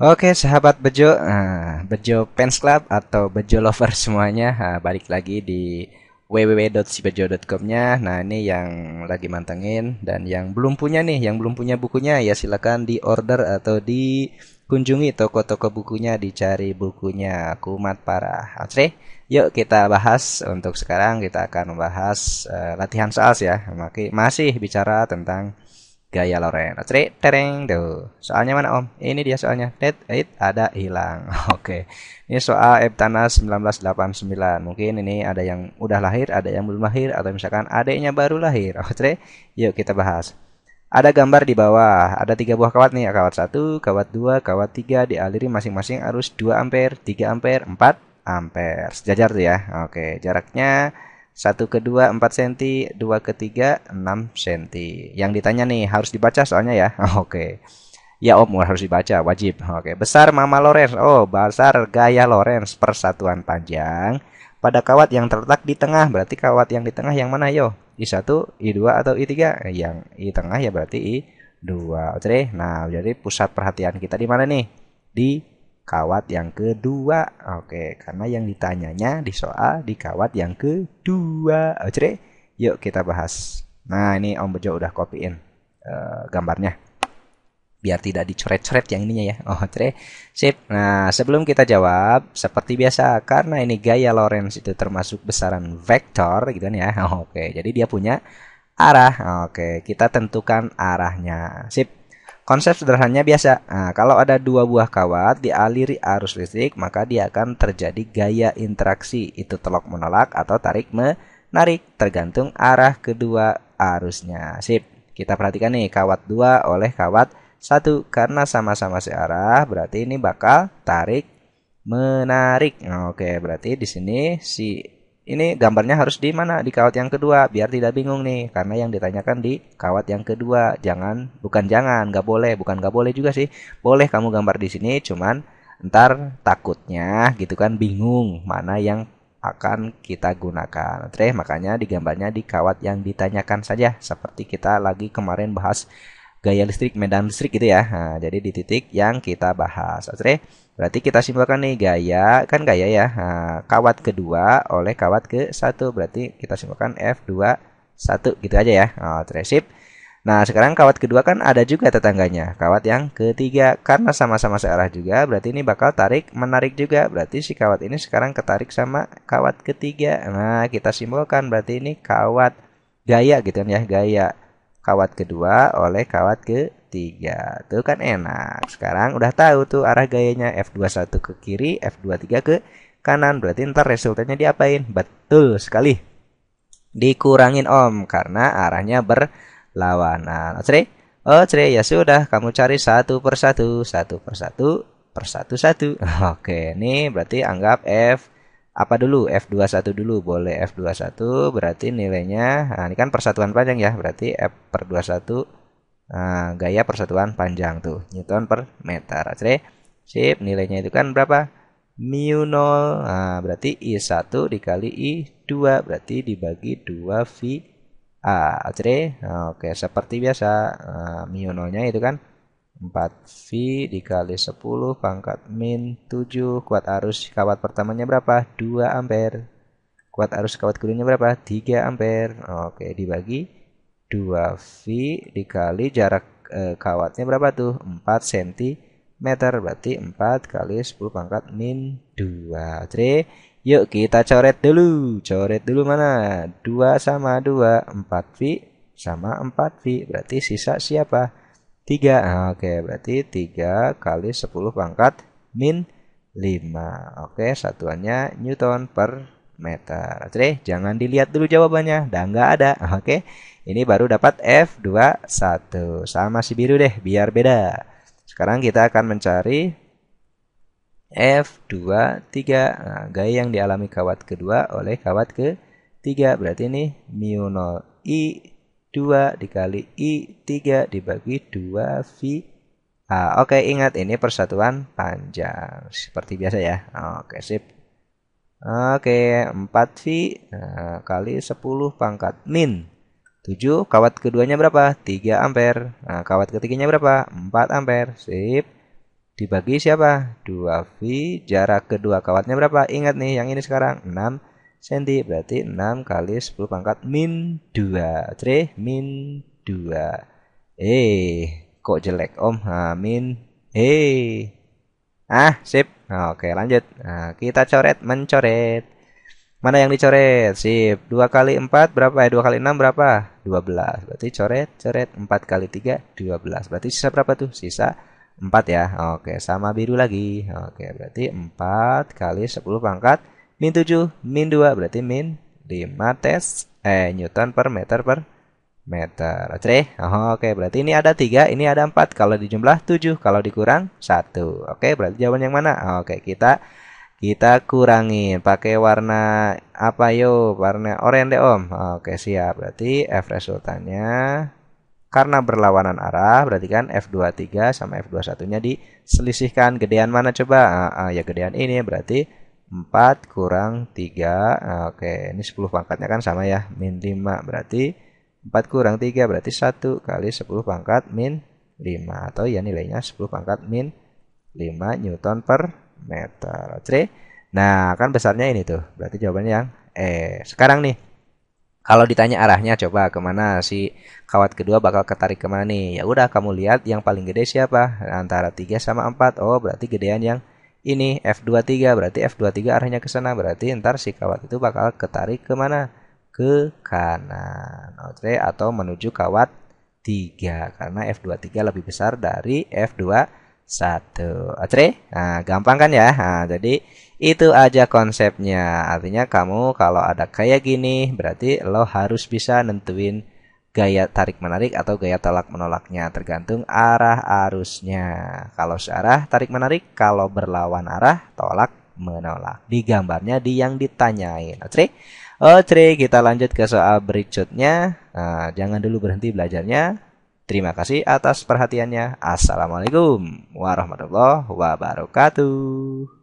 Oke, sahabat Bejo, Bejo Fans Club atau Bejo Lover semuanya, balik lagi di www.sibejo.com-nya. Nah, ini yang lagi mantengin dan yang belum punya nih, yang belum punya bukunya ya silakan di order atau dikunjungi toko-toko bukunya, dicari bukunya Kumat Parah. Oke, yuk kita bahas. Untuk sekarang kita akan membahas latihan soal ya. Masih bicara tentang gaya Loren. Ceri, tereng tuh. Soalnya mana Om? Ini dia soalnya. Ada hilang. Oke. Ini soal Eptanas 1989. Mungkin ini ada yang udah lahir, ada yang belum lahir, atau misalkan adiknya baru lahir. Oke, yuk kita bahas. Ada gambar di bawah. Ada tiga buah kawat nih. Kawat satu, kawat dua, kawat tiga. Dialiri masing-masing arus 2 ampere, 3 ampere, 4 ampere. Sejajar tuh ya. Oke, jaraknya satu ke dua 4 cm, dua ke tiga 6 cm. Yang ditanya nih harus dibaca soalnya ya. Oke. Ya Om harus dibaca, wajib. Oke, besar Mama Lorenz. Oh, besar gaya Lorenz persatuan panjang pada kawat yang terletak di tengah. Berarti kawat yang di tengah yang mana yo? I1, I2 atau I3? Yang I tengah ya berarti I2. Oke. Nah, jadi pusat perhatian kita di mana nih? Di kawat yang kedua. Oke, karena yang ditanyanya di soal di kawat yang kedua. Oke, yuk kita bahas. Nah, ini Om Bejo udah copyin gambarnya biar tidak dicoret-coret yang ininya ya. Oh, sip. Nah, sebelum kita jawab, seperti biasa, karena ini gaya Lorenz itu termasuk besaran vektor gitu kan ya. Oke, jadi dia punya arah. Oke, kita tentukan arahnya. Sip. Konsep sederhananya biasa. Nah, kalau ada dua buah kawat dialiri arus listrik, maka dia akan terjadi gaya interaksi. Itu tolak menolak atau tarik menarik, tergantung arah kedua arusnya. Sip. Kita perhatikan nih, kawat 2 oleh kawat 1. Karena sama-sama searah, berarti ini bakal tarik menarik. Oke, berarti di sini ini gambarnya harus di mana? Di kawat yang kedua, biar tidak bingung nih. Karena yang ditanyakan di kawat yang kedua. Bukan jangan, nggak boleh, bukan nggak boleh juga sih. Boleh kamu gambar di sini, cuman ntar takutnya gitu kan bingung mana yang akan kita gunakan. Oke, makanya digambarnya di kawat yang ditanyakan saja. Seperti kita lagi kemarin bahas gaya listrik, medan listrik gitu ya. Nah, jadi di titik yang kita bahas. Oke, berarti kita simpulkan nih gaya ya. Nah, kawat kedua oleh kawat ke satu. Berarti kita simpulkan F2 1 gitu aja ya. Oke, sip. Nah, sekarang kawat kedua kan ada juga tetangganya. Kawat yang ketiga karena sama-sama searah juga, berarti ini bakal tarik menarik juga. Berarti si kawat ini sekarang ketarik sama kawat ketiga. Nah, kita simpulkan berarti ini kawat gaya gitu kan ya, gaya kawat kedua oleh kawat ketiga. Tuh kan enak. Sekarang udah tahu tuh arah gayanya F21 ke kiri, F23 ke kanan. Berarti ntar resultanya diapain? Betul sekali. Dikurangin Om karena arahnya berlawanan. Oke, ya sudah. Kamu cari satu per satu. Oke, ini berarti anggap F apa dulu? F21 dulu. Boleh F21 berarti nilainya. Nah, ini kan persatuan panjang ya. Berarti F per 21. Nah, gaya persatuan panjang tuh. Newton per meter. Oke. Sip, nilainya itu kan berapa? Mu 0. Nah, berarti I1 dikali I2. Berarti dibagi 2 V A. Oke, seperti biasa. Nah, mu 0-nya itu kan 4V dikali 10 pangkat min 7. Kuat arus kawat pertamanya berapa? 2 ampere. Kuat arus kawat keduanya berapa? 3 ampere. Oke, dibagi 2V dikali jarak kawatnya berapa tuh? 4 cm. Berarti 4 kali 10 pangkat min 2. Yuk kita coret dulu. Coret dulu mana? 2 sama 2. 4V sama 4V. Berarti sisa siapa? 3. Oke, berarti 3 kali 10 pangkat min 5. Oke, satuannya Newton per meter. Oke, jangan dilihat dulu jawabannya. Dah nggak ada. Oke, ini baru dapat F21. Sama si biru deh, biar beda. Sekarang kita akan mencari F23. Nah, gaya yang dialami kawat kedua oleh kawat ketiga. Berarti ini mu 0 I2 dikali I3 dibagi 2V A. Oke, ingat ini persatuan panjang. Seperti biasa ya. Oke, sip. Oke, 4V kali 10 pangkat min 7. Kawat keduanya berapa? 3 ampere. Nah, kawat ketiganya berapa? 4 ampere. Sip. Dibagi siapa? 2V, jarak kedua kawatnya berapa? Ingat nih, yang ini sekarang 6 cm. Berarti 6 kali 10 pangkat min 2. Min 2. Kok jelek om? Nah, min. Sip. Nah, oke, lanjut. Nah, kita coret, mencoret. Mana yang dicoret? Sip. 2 kali 4 berapa ya? 2 kali 6 berapa? 12. Berarti coret, coret. 4 kali 3, 12. Berarti sisa berapa tuh? Sisa 4 ya. Oke, sama biru lagi. Oke, berarti 4 kali 10 pangkat min 7, min 2. Berarti min 5 Newton per meter per meter. Oke, berarti ini ada 3, ini ada 4. Kalau dijumlah 7, kalau dikurang 1. Oke, berarti jawaban yang mana? Oke, kita kurangin pakai warna apa yo? Warna oranye Om. Oke, siap. Berarti F resultannya karena berlawanan arah, berarti kan F23 sama F21-nya diselisihkan. Gedean mana coba? Ya gedean ini, berarti 4 kurang 3. Oke, ini 10 pangkatnya kan sama ya, min 5. Berarti 4 kurang 3 berarti 1 kali 10 pangkat min 5. Atau ya nilainya 10 pangkat min 5 Newton per meter. Nah, kan besarnya ini tuh. Berarti jawabannya yang Sekarang nih, kalau ditanya arahnya coba kemana si kawat kedua bakal ketarik kemana nih? Ya udah kamu lihat yang paling gede siapa? Antara 3 sama 4. Oh, berarti gedean yang ini F23. Berarti F23 arahnya ke sana. Berarti ntar si kawat itu bakal ketarik kemana? Ke kanan. Oke, atau menuju kawat 3. Karena F23 lebih besar dari F21. Oke, nah gampang kan ya? Nah, jadi itu aja konsepnya. Artinya kamu kalau ada kayak gini, berarti lo harus bisa nentuin gaya tarik menarik atau gaya tolak menolaknya. Tergantung arah arusnya. Kalau searah tarik menarik, kalau berlawan arah tolak menolak. Di gambarnya di yang ditanyain. Oke, kita lanjut ke soal berikutnya. Nah, jangan dulu berhenti belajarnya. Terima kasih atas perhatiannya. Assalamualaikum warahmatullahi wabarakatuh.